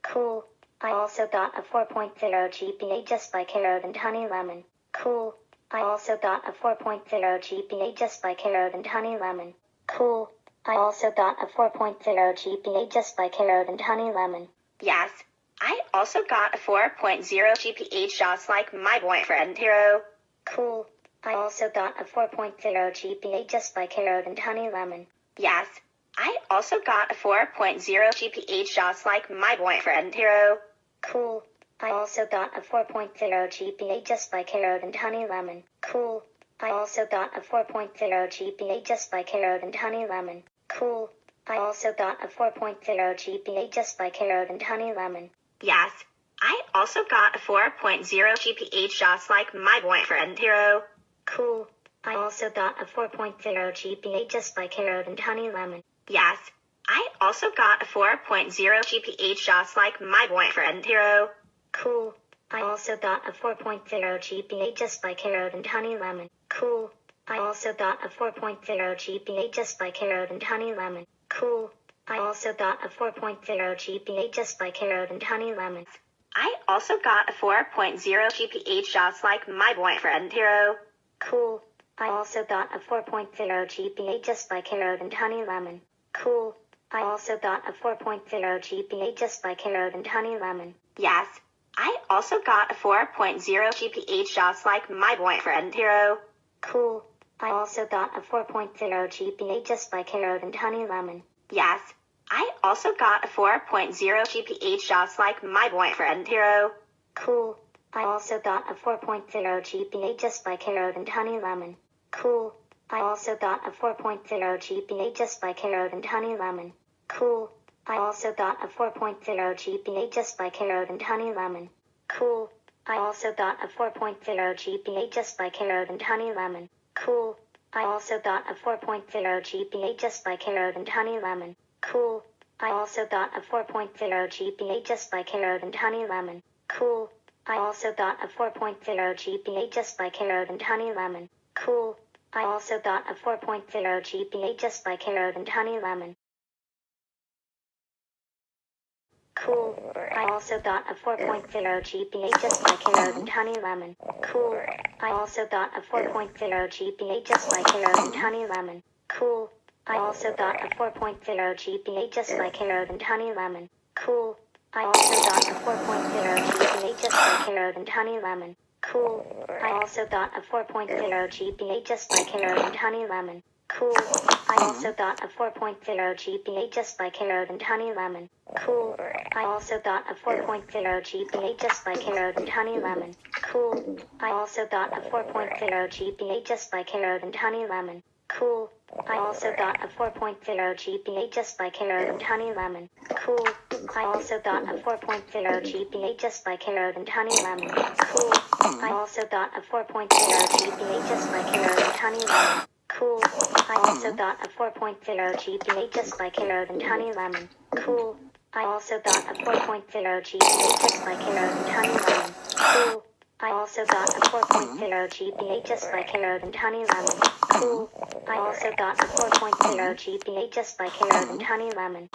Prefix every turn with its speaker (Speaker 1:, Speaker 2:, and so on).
Speaker 1: Cool. I also got a 4.0 GPA just like Harold and Honey Lemon. Cool. I also got a 4.0 GPA just like Harold and Honey Lemon. Cool. I also got a 4.0 GPA just like Harold and Honey Lemon.
Speaker 2: Yes, I also got a 4.0 GPA just like my boyfriend Hero.
Speaker 1: Cool. I also got a 4.0 GPA just like Harold and Honey Lemon.
Speaker 2: Yes, I also got a 4.0 GPA just like my boyfriend Hero.
Speaker 1: Cool. I also got a 4.0 GPA just like Harold and Honey Lemon. Cool. I also got a 4.0 GPA just like Harold and Honey Lemon. Cool. I also got a 4.0 GPA just like Harold and Honey Lemon.
Speaker 2: Yes, I also got a 4.0 GPA just like my boyfriend Hero.
Speaker 1: Cool. I also got a 4.0 GPA just like Harold and Honey Lemon.
Speaker 2: Yes, I also got a 4.0 GPA just like my boyfriend Hero.
Speaker 1: Cool. I also got a 4.0 GPA just like Harold and Honey Lemon. Cool. I also got a 4.0 GPA just like Harold and Honey Lemon. Cool. I also got a 4.0 GPA just like Harold and Honey Lemon.
Speaker 2: I also got a 4.0 GPA just like my boyfriend Hero.
Speaker 1: Cool. I also got a 4.0 GPA just like Harold and Honey Lemon. Cool. I also got a 4.0 GPA just like Harold and Honey Lemon.
Speaker 2: Yes, I also got a 4.0 GPA just like my boyfriend Hero.
Speaker 1: Cool. I also got a 4.0 GPA just like Harold and Honey Lemon.
Speaker 2: Yes, I also got a 4.0 GPA just like my boyfriend Hero.
Speaker 1: Cool. I also got a 4.0 GPA just like Harold and Honey Lemon. Cool. I also got a 4.0 GPA just like Harold and Honey Lemon. Cool. I also got a 4.0 GPA just like Harold and Honey Lemon. Cool. I also got a 4.0 GPA just like Harold and Honey Lemon. Cool. I also got a 4.0 GPA just like Harold and Honey Lemon. Cool. I also got a 4.0 GPA just like Harold and Honey Lemon. Cool. I also got a 4.0 GPA just like Harold and Honey Lemon. Cool. I also got a 4.0 GPA just like Harold and Honey Lemon. Cool. I also got a 4.0 GPA just like Harold and Honey Lemon. Cool. I also got a 4.0 GPA just like Harold and Honey Lemon. Cool. I also got a 4.0 GPA just like Harold and Honey Lemon. Cool. I also got a 4.0 GPA just like Harold and Honey Lemon. Cool. I also got a 4.0 GPA just like Harold and Honey Lemon. Cool. I also got a 4.0 GPA just like Harold and Honey Lemon. Cool. I also got a 4.0 GPA just like Harold and Honey Lemon. Cool. I also got a 4.0 GPA just like Harold and Honey Lemon. Cool. I also got a 4.0 GPA just like Harold and Honey Lemon. Cool. I also got a 4.0 GPA just like Harold and Honey Lemon. Cool. I also got a 4.0 GPA just like Harold and Honey Lemon. Cool. I also got a 4.0 GPA just like Harold and Honey Lemon. Cool. I also got a 4.0 GPA just like Harold and Honey Lemon. Cool. I also got a 4.0 GPA just like Harold and Honey Lemon. Cool. I also got a 4.0 GPA just like Harold and Honey Lemon.